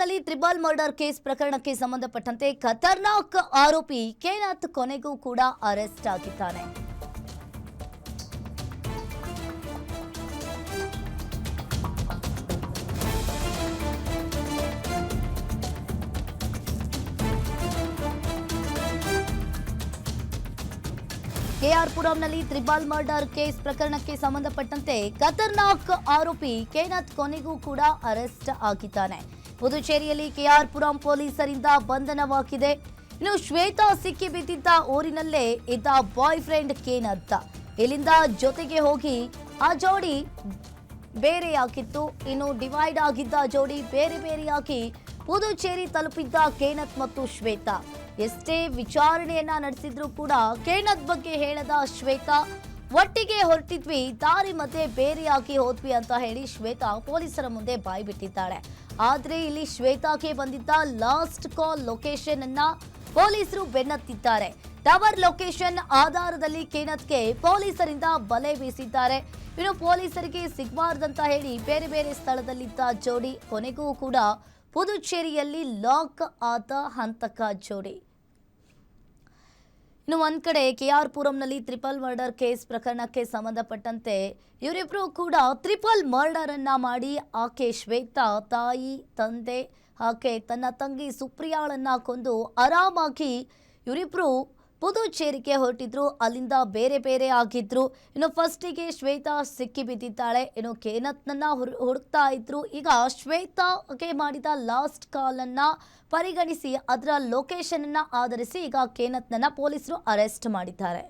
ಕೆಆರ್ಪುರಂನಲ್ಲಿ triple murder case ಪ್ರಕರಣಕ್ಕೆ ಸಂಬಂಧಪಟ್ಟಂತೆ ಖತರ್ನಾಕ್ ಆರೋಪಿ ಕೇನಾಥ್ ಕೊನೆಗೂ ಕೂಡ ಅರೆಸ್ಟ್ ಆಗಿದ್ದಾನೆ. ಕೆಆರ್ಪುರಂನಲ್ಲಿ ಟ್ರಿಬಲ್ ಮರ್ಡರ್ ಕೇಸ್ ಪ್ರಕರಣಕ್ಕೆ ಸಂಬಂಧಪಟ್ಟಂತೆ ಖತರ್ನಾಕ್ ಆರೋಪಿ ಕೇನಾಥ್ ಕೊನೆಗೂ ಕೂಡ ಅರೆಸ್ಟ್ ಆಗಿದ್ದಾನೆ. ಪುದುಚೇರಿಯಲ್ಲಿ ಕೆಆರ್ಪುರಂ ಪೊಲೀಸರಿಂದ ಬಂಧನವಾಗಿದೆ. ಇನ್ನು ಶ್ವೇತಾ ಸಿಕ್ಕಿ ಬಿದ್ದಿದ್ದ ಊರಿನಲ್ಲೇ ಇದ್ದ ಬಾಯ್ ಫ್ರೆಂಡ್ ಕೇನಾಥ್ ಇಲ್ಲಿಂದ ಜೊತೆಗೆ ಹೋಗಿ ಆ ಜೋಡಿ ಬೇರೆಯಾಗಿತ್ತು. ಇನ್ನು ಡಿವೈಡ್ ಆಗಿದ್ದ ಜೋಡಿ ಬೇರೆ ಬೇರೆಯಾಗಿ ಪುದುಚೇರಿ ತಲುಪಿದ್ದ ಕೇನಾಥ್ ಮತ್ತು ಶ್ವೇತಾ ಎಷ್ಟೇ ವಿಚಾರಣೆಯನ್ನ ನಡೆಸಿದ್ರು ಕೂಡ ಕೇನಾಥ್ ಬಗ್ಗೆ ಹೇಳದ ಶ್ವೇತಾ ಒಟ್ಟಿಗೆ ಹೊರಟಿದ್ವಿ, ದಾರಿ ಮಧ್ಯೆ ಬೇರೆಯಾಗಿ ಹೋದ್ವಿ ಅಂತ ಹೇಳಿ ಶ್ವೇತಾ ಪೊಲೀಸರ ಮುಂದೆ ಬಾಯಿ ಬಿಟ್ಟಿದ್ದಾಳೆ. ಆದ್ರೆ ಇಲ್ಲಿ ಶ್ವೇತಾಗೆ ಬಂದಿದ್ದ ಲಾಸ್ಟ್ ಕಾಲ್ ಲೊಕೇಶನ್ ಅನ್ನ ಪೊಲೀಸರು ಬೆನ್ನತ್ತಿದ್ದಾರೆ. ಟವರ್ ಲೊಕೇಶನ್ ಆಧಾರದಲ್ಲಿ ಕೇನಾಥ್ಗೆ ಪೊಲೀಸರಿಂದ ಬಲೆ ಬೀಸಿದ್ದಾರೆ. ಇನ್ನು ಪೊಲೀಸರಿಗೆ ಸಿಗಬಾರ್ದಂತ ಹೇಳಿ ಬೇರೆ ಬೇರೆ ಸ್ಥಳದಲ್ಲಿದ್ದ ಜೋಡಿ ಕೊನೆಗೂ ಕೂಡ ಪುದುಚೇರಿಯಲ್ಲಿ ಲಾಕ್ ಆದ ಹಂತಕ ಜೋಡಿ. ಇನ್ನು ಒಂದ್ ಕಡೆ ಕೆಆರ್ಪುರಂನಲ್ಲಿ ಟ್ರಿಪಲ್ ಮರ್ಡರ್ ಕೇಸ್ ಪ್ರಕರಣಕ್ಕೆ ಸಂಬಂಧಪಟ್ಟಂತೆ ಇವರಿಬ್ರು ಕೂಡ ಟ್ರಿಪಲ್ ಮರ್ಡರ್ ಅನ್ನ ಮಾಡಿ ಆಕೆ ಶ್ವೇತಾ ತಾಯಿ ತಂದೆ ಆಕೆ ತನ್ನ ತಂಗಿ ಸುಪ್ರಿಯಾಳನ್ನ ಕೊಂದು ಆರಾಮಾಗಿ ಇವರಿಬ್ರು ಪುದುಚೇರಿಗೆ ಹೊರಟಿದ್ರು. ಅಲ್ಲಿಂದ ಬೇರೆ ಬೇರೆ ಆಗಿದ್ರು. ಇನ್ನು ಫಸ್ಟಿಗೆ ಶ್ವೇತಾ ಸಿಕ್ಕಿ ಬಿದ್ದಿದ್ದಾಳೆ. ಇನ್ನು ಕೇನಾಥ್ನನ್ನ ಹುಡುಕ್ತಾ ಇದ್ರು. ಈಗ ಶ್ವೇತಾಗೆ ಮಾಡಿದ ಲಾಸ್ಟ್ ಕಾಲ್ ಅನ್ನ ಪರಿಗಣಿಸಿ ಅದರ ಲೊಕೇಶನ್ ಅನ್ನ ಆಧರಿಸಿ ಈಗ ಕೇನಾಥ್ನನ್ನ ಪೊಲೀಸರು ಅರೆಸ್ಟ್ ಮಾಡಿದ್ದಾರೆ.